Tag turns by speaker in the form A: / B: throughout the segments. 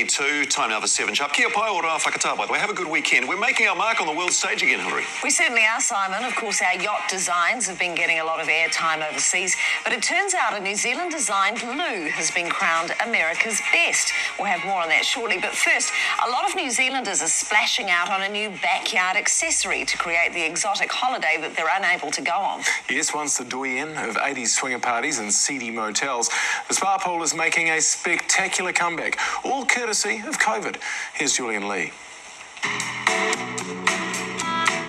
A: Wiki 2, time now for 7 Sharp. Kia pai ora whakatā, by the way. Have a good weekend. We're making our mark on the world stage again, Hillary.
B: We certainly are, Simon. Of course, our yacht designs have been getting a lot of airtime overseas, but it turns out a New Zealand-designed loo has been crowned America's best. We'll have more on that shortly, but first, a lot of New Zealanders are splashing out on a new backyard accessory to create the exotic holiday that they're unable to go on.
C: Yes, once the doyen of 80s swinger parties and seedy motels, the spa pool is making a spectacular comeback, all courtesy of COVID. Here's Julian Lee.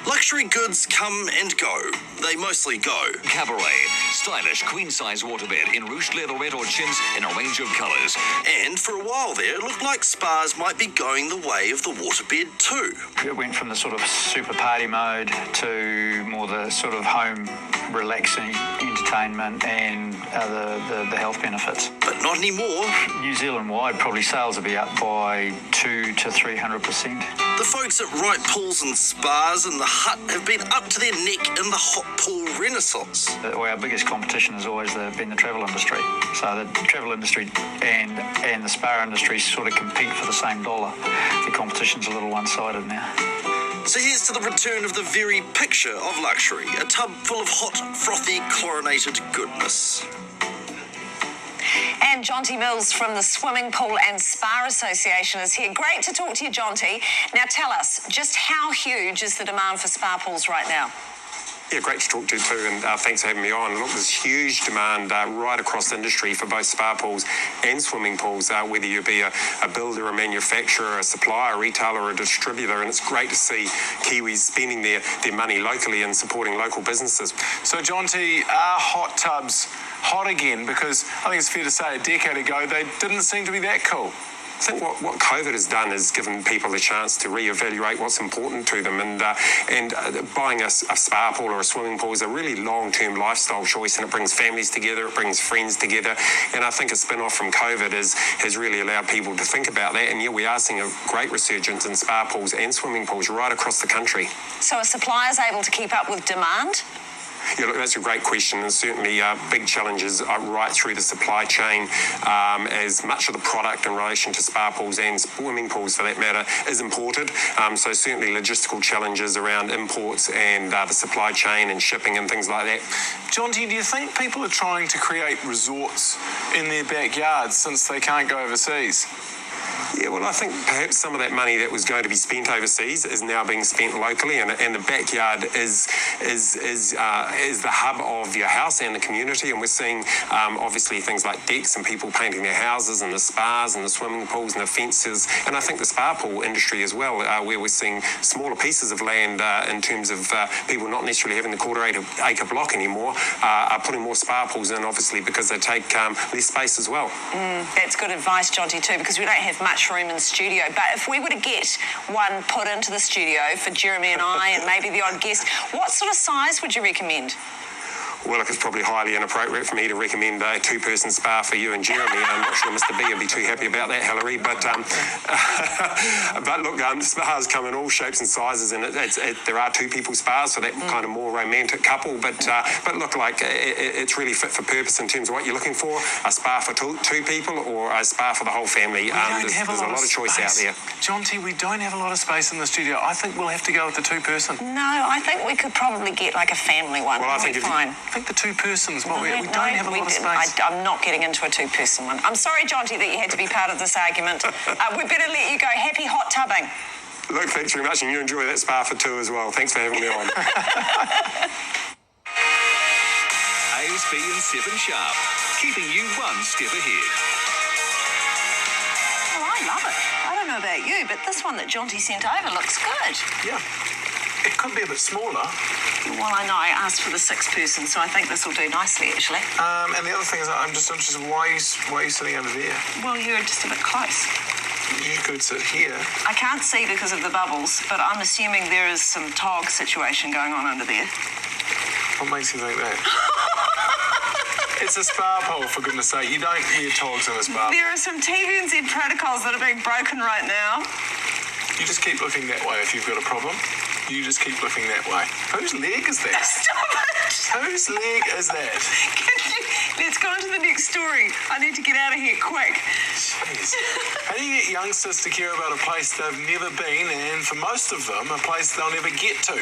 D: Luxury goods come and go. They mostly go.
E: Cabaret, stylish queen-size waterbed in ruched leatherette or chintz in a range of colours.
D: And for a while there, it looked like spas might be going the way of the waterbed too.
F: It went from the sort of super party mode to more the sort of home relaxing entertainment and the health benefits.
D: But not anymore.
F: New Zealand-wide, probably sales will be up by 200 to 300%.
D: The folks at Right Pools and Spas and the Hut have been up to their neck in the hot pool renaissance.
F: Our biggest competition has always been the travel industry. So the travel industry and the spa industry sort of compete for the same dollar. The competition's a little one-sided now.
D: So here's to the return of the very picture of luxury, a tub full of hot, frothy, chlorinated goodness.
B: And Jonty Mills from the Swimming Pool and Spa Association is here. Great to talk to you, Jonty. Now tell us, just how huge is the demand for spa pools right now?
G: Yeah, great to talk to you too, and thanks for having me on. Look, there's huge demand right across the industry for both spa pools and swimming pools, whether you be a builder, a manufacturer, a supplier, a retailer, or a distributor, and it's great to see Kiwis spending their money locally and supporting local businesses.
C: So, Jonty, are hot tubs hot again? Because I think it's fair to say a decade ago they didn't seem to be that cool.
G: I think what COVID has done is given people a chance to reevaluate what's important to them, and buying a spa pool or a swimming pool is a really long-term lifestyle choice, and it brings families together, it brings friends together, and I think a spin-off from COVID has really allowed people to think about that, and yeah, we are seeing a great resurgence in spa pools and swimming pools right across the country.
B: So are suppliers able to keep up with demand?
G: Yeah, look, that's a great question, and certainly big challenges right through the supply chain, as much of the product in relation to spa pools and swimming pools, for that matter, is imported. So certainly logistical challenges around imports and the supply chain and shipping and things like that.
C: Jonty, do you think people are trying to create resorts in their backyards since they can't go overseas?
G: Yeah, well, I think perhaps some of that money that was going to be spent overseas is now being spent locally, and the backyard is the hub of your house and the community, and we're seeing obviously things like decks and people painting their houses and the spas and the swimming pools and the fences, and I think the spa pool industry as well, where we're seeing smaller pieces of land in terms of people not necessarily having the quarter-acre block anymore, are putting more spa pools in, obviously, because they take less space as well.
B: That's good advice, Jonty, too, because we don't have much room in the studio, but if we were to get one put into the studio for Jeremy and I and maybe the odd guest, what sort of size would you recommend?
G: Well, look, it's probably highly inappropriate for me to recommend a two-person spa for you and Jeremy. I'm not sure Mr. B would be too happy about that, Hillary. But look, spas come in all shapes and sizes, and there are two-people spas for that kind of more romantic couple. But look, like it's really fit for purpose in terms of what you're looking for: a spa for two people or a spa for the whole family. There's a lot of choice out there.
C: Jonty, we don't have a lot of space in the studio. I think we'll have to go with the two-person.
B: No, I think we could probably get like a family one.
G: Well, I think
B: fine.
C: I think the two-persons, we don't have a lot of space.
B: I'm not getting into a two-person one. I'm sorry, Jonty, that you had to be part of this argument. We better let you go. Happy hot tubbing.
G: Look, thanks very much, and you enjoy that spa for two as well. Thanks for having me on.
E: ASB and 7 Sharp, keeping you one step ahead.
B: Oh, I love it. I don't know about you, but this one that Jonty sent over looks good.
C: Yeah. It could be a bit smaller.
B: Well, I know. I asked for the 6-person, so I think this will do nicely, actually.
C: And the other thing is, I'm just interested, why are you sitting over there?
B: Well, you're just a bit close.
C: You could sit here.
B: I can't see because of the bubbles, but I'm assuming there is some tog situation going on under there.
C: What makes you think that? It's a spa pool, for goodness sake. You don't hear togs in a spa pool.
B: There are some TVNZ protocols that are being broken right now.
C: You just keep looking that way if you've got a problem. You just keep looking that way. Whose leg is that?
B: Stop it!
C: Whose leg is that?
B: Let's go on to the next story. I need to get out of here quick.
C: Jeez. How do you get youngsters to care about a place they've never been, and for most of them, a place they'll never get to?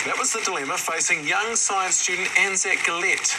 C: That was the dilemma facing young science student Anzac Gillette.